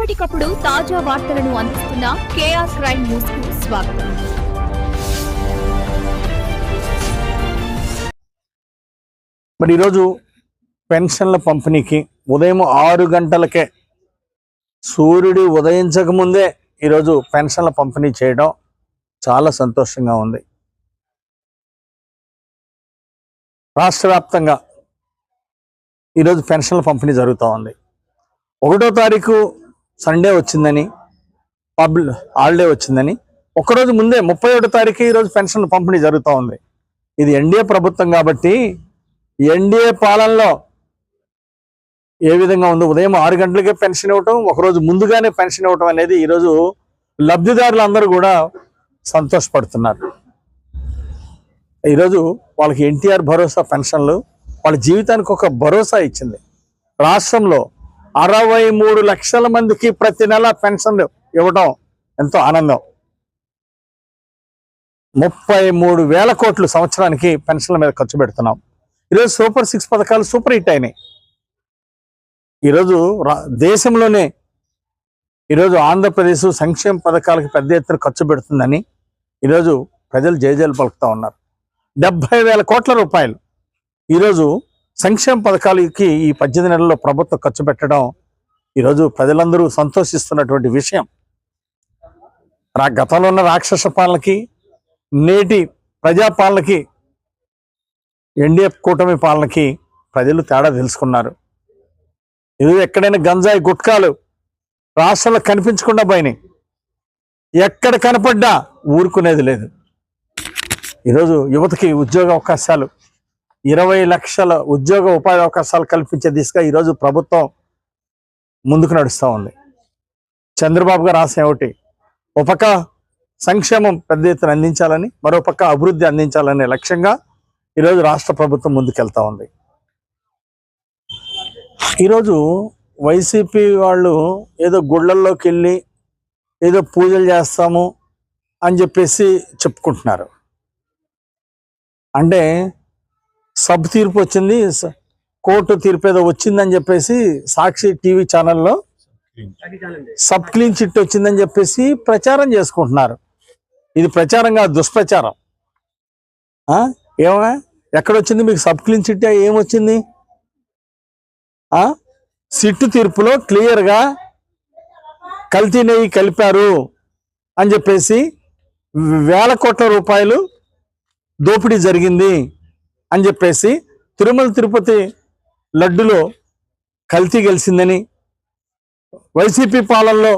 ఎప్పటికప్పుడు తాజా వార్తలను అందిస్తున్న కేఆర్ క్రైమ్ న్యూస్ కు స్వాగతం. మరి ఈరోజు పెన్షన్ల పంపిణీకి ఉదయం 6 గంటలకే సూర్యుడు ఉదయించక ముందే ఈరోజు పెన్షన్ల పంపిణీ చేయడం చాలా సంతోషంగా ఉంది. రాష్ట్ర వ్యాప్తంగా ఈరోజు పెన్షన్ల పంపిణీ జరుగుతూ ఉంది. 1వ తారీఖు సండే వచ్చిందని, పబ్లిక్ హాలిడే వచ్చిందని ఒక్కరోజు ముందే 31వ తారీఖు ఈరోజు పెన్షన్ల పంపిణీ జరుగుతూ ఉంది. ఇది ఎన్డీఏ ప్రభుత్వం కాబట్టి ఎన్డీఏ పాలనలో ఏ విధంగా ఉందో ఉదయం 6 గంటలకే పెన్షన్ ఇవ్వటం, ఒకరోజు ముందుగానే పెన్షన్ ఇవ్వటం అనేది ఈరోజు లబ్ధిదారులందరూ కూడా సంతోషపడుతున్నారు. ఈరోజు వాళ్ళకి ఎన్టీఆర్ భరోసా పెన్షన్లు వాళ్ళ జీవితానికి ఒక భరోసా ఇచ్చింది. రాష్ట్రంలో 63 లక్షల మందికి ప్రతి నెల పెన్షన్లు ఇవ్వడం ఎంతో ఆనందం. 33,000 కోట్లు సంవత్సరానికి పెన్షన్ల మీద ఖర్చు పెడుతున్నాం. ఈరోజు సూపర్ 6 పథకాలు సూపర్ హిట్ అయినాయి. ఈరోజు దేశంలోనే ఈరోజు ఆంధ్రప్రదేశ్ సంక్షేమ పథకాలకు పెద్ద ఎత్తున ఖర్చు పెడుతుందని ఈరోజు ప్రజలు జయజయలు పలుకుతూ ఉన్నారు. 70,000 కోట్ల రూపాయలు ఈరోజు సంక్షేమ పథకాలకి ఈ 18 నెలల్లో ప్రభుత్వం ఖర్చు పెట్టడం ఈరోజు ప్రజలందరూ సంతోషిస్తున్నటువంటి విషయం. గతంలో ఉన్న రాక్షస పాలనకి నేటి ప్రజాపాలనకి ఎన్డీఏ కూటమి పాలనకి ప్రజలు తేడా తెలుసుకున్నారు. ఇది ఎక్కడైనా గంజాయి గుట్కాలు రాష్ట్రంలో కనిపించకుండా పోయినాయి. ఎక్కడ కనపడ్డా ఊరుకునేది లేదు. ఈరోజు యువతకి ఉద్యోగ అవకాశాలు 20 లక్షల ఉద్యోగ ఉపాధి అవకాశాలు కల్పించే దిశగా ఈరోజు ప్రభుత్వం ముందుకు నడుస్తూ ఉంది. చంద్రబాబు గారు ఆశ ఏమిటి? ఒక పక్క సంక్షేమం పెద్ద ఎత్తున అందించాలని, మరో పక్క అభివృద్ధి అందించాలనే లక్ష్యంగా ఈరోజు రాష్ట్ర ప్రభుత్వం ముందుకెళ్తా ఉంది. ఈరోజు వైసీపీ వాళ్ళు ఏదో గుళ్ళల్లోకి వెళ్ళి ఏదో పూజలు చేస్తాము అని చెప్పేసి చెప్పుకుంటున్నారు. అంటే సబ్ తీర్పు వచ్చింది, కోర్టు తీర్పు ఏదో వచ్చిందని చెప్పేసి సాక్షి టీవీ ఛానల్లో సబ్ క్లీన్ చిట్ వచ్చిందని చెప్పేసి ప్రచారం చేసుకుంటున్నారు. ఇది ప్రచారంగా దుష్ప్రచారం. ఏమా ఎక్కడొచ్చింది మీకు సబ్ క్లీన్ చిట్? ఏమొచ్చింది? సిట్టు తీర్పులో క్లియర్గా కల్తీ నెయ్యి కలిపారు అని చెప్పేసి 1,000 కోట్ల రూపాయలు దోపిడీ జరిగింది అని చెప్పేసి, తిరుమల తిరుపతి లడ్డులో కల్తీ గెలిచిందని, వైసీపీ పాలనలో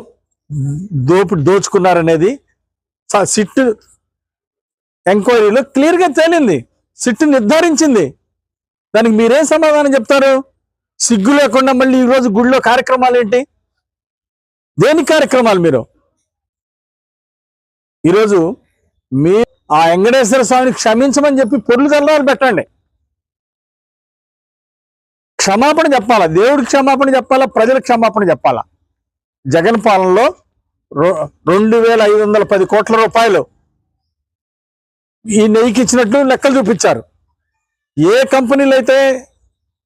దోచుకున్నారనేది సిట్ ఎంక్వైరీలో క్లియర్గా తేలింది. సిట్ నిర్ధారించింది. దానికి మీరేం సమాధానం చెప్తారు? సిగ్గు లేకుండా మళ్ళీ ఈరోజు గుడిలో కార్యక్రమాలు ఏంటి? దేని కార్యక్రమాలు? మీరు ఈరోజు మీ ఆ వెంకటేశ్వర స్వామిని క్షమించమని చెప్పి పొర్లు తెల్లవారు పెట్టండి. క్షమాపణ చెప్పాలా, దేవుడికి క్షమాపణ చెప్పాలా, ప్రజలకు క్షమాపణ చెప్పాలా. జగన్ పాలనలో 2,510 కోట్ల రూపాయలు ఈ నెయ్యికి ఇచ్చినట్లు లెక్కలు చూపించారు. ఏ కంపెనీలు అయితే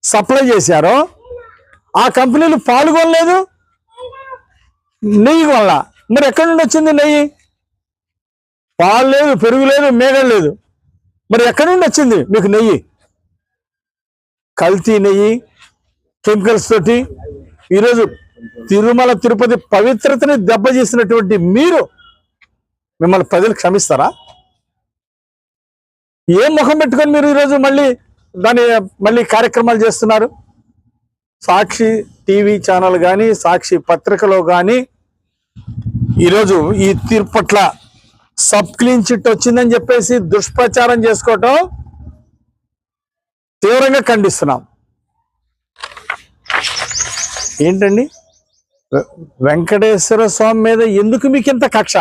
సప్లై చేశారో ఆ కంపెనీలు పాల్గొనలేదు నెయ్యి వల్ల. మరి ఎక్కడి నుండి వచ్చింది నెయ్యి? పాలు లేదు, పెరుగు లేదు, మేగడ లేదు. మరి ఎక్కడి నుండి వచ్చింది మీకు నెయ్యి? కల్తీ నెయ్యి, కెమికల్స్ తోటి ఈరోజు తిరుమల తిరుపతి పవిత్రతని దెబ్బతీసినటువంటి మిమ్మల్ని ప్రజలు క్షమిస్తారా? ఏం ముఖం పెట్టుకొని మీరు ఈరోజు మళ్ళీ కార్యక్రమాలు చేస్తున్నారు? సాక్షి టీవీ ఛానల్ కానీ, సాక్షి పత్రికలో కానీ ఈరోజు ఈ తీర్పు పట్ల సబ్ క్లీన్ చిట్ వచ్చిందని చెప్పేసి దుష్ప్రచారం చేసుకోవటం తీవ్రంగా ఖండిస్తున్నాం. ఏంటండి, వెంకటేశ్వర స్వామి మీద ఎందుకు మీకు ఇంత కక్ష?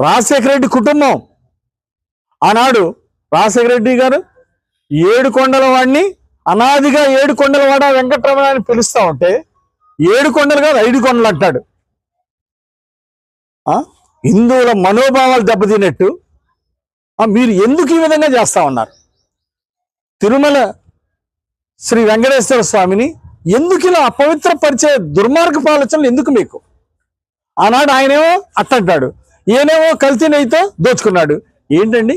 రాజశేఖర రెడ్డి కుటుంబం ఆనాడు రాజశేఖర రెడ్డి గారు 7 కొండల వాడిని అనాదిగా 7 కొండల వాడ వెంకటరమణ అని పిలుస్తా ఉంటే 7 కొండలు కాదు 5 కొండలు అంటాడు. హిందువుల మనోభావాలు దెబ్బతిన్నట్టు మీరు ఎందుకు ఈ విధంగా చేస్తా ఉన్నారు? తిరుమల శ్రీ వెంకటేశ్వర స్వామిని ఎందుకు ఇలా అపవిత్రపరిచే దుర్మార్గపు ఆలోచనలు ఎందుకు మీకు? ఆనాడు ఆయనేమో అట్టంటాడు, ఈయనేమో కల్తీ నెయ్యితో దోచుకున్నాడు. ఏంటండి,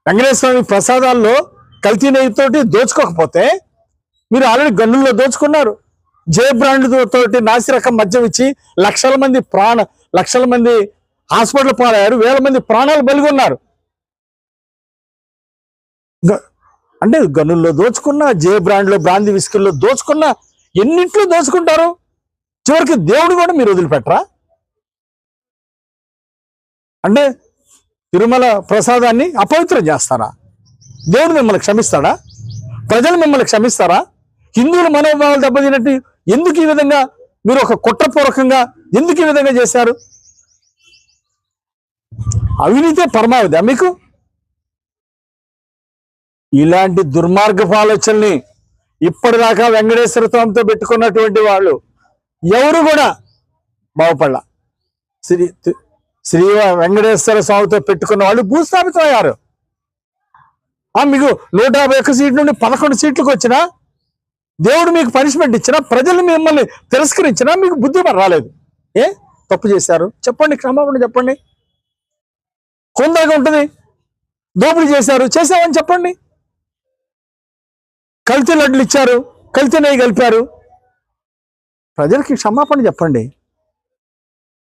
వెంకటేశ్వర స్వామి ప్రసాదాల్లో కల్తీ నెయ్యితోటి దోచుకోకపోతే మీరు ఆల్రెడీ గన్నుల్లో దోచుకున్నారు. జే బ్రాండ్ తోటి నాసిరకం మద్యం ఇచ్చి లక్షల మంది హాస్పిటల్ పాలయ్యారు, వేల మంది ప్రాణాలు బలిగొన్నారు. అంటే గనుల్లో దోచుకున్నా, జే బ్రాండ్లో బ్రాంది విస్కీల్లో దోచుకున్నా, ఎన్నింట్లో దోచుకుంటారు. చివరికి దేవుడు కూడా మీరు వదిలిపెట్టరా? అంటే తిరుమల ప్రసాదాన్ని అపవిత్రం చేస్తారా? దేవుడు మిమ్మల్ని క్షమిస్తాడా? ప్రజలు మిమ్మల్ని క్షమిస్తారా? హిందువుల మనోభావాలు దెబ్బతిన్నట్టు ఎందుకు ఈ విధంగా మీరు ఒక కుట్రపూర్వకంగా ఎందుకు ఈ విధంగా చేశారు? అవినీతే పరమావధి మీకు? ఇలాంటి దుర్మార్గపు ఆలోచనల్ని ఇప్పటిదాకా వెంకటేశ్వర స్వామితో పెట్టుకున్నటువంటి వాళ్ళు ఎవరు కూడా బాగుపడలా. శ్రీ వెంకటేశ్వర స్వామితో పెట్టుకున్న వాళ్ళు భూస్థాపితం అయ్యారు. మీకు 151 సీట్ల నుండి 11 సీట్లకు వచ్చినా, దేవుడు మీకు పనిష్మెంట్ ఇచ్చినా, ప్రజలు మిమ్మల్ని తిరస్కరించినా మీకు బుద్ధి రాలేదు. తప్పు చేశారు చెప్పండి, క్షమాపణ చెప్పండి. కొందాగా ఉంటుంది. దోపిడీ చేశామని చెప్పండి. కల్తీ లడ్లు ఇచ్చారు, కల్తీ నెయ్యి కలిపారు, ప్రజలకి క్షమాపణ చెప్పండి.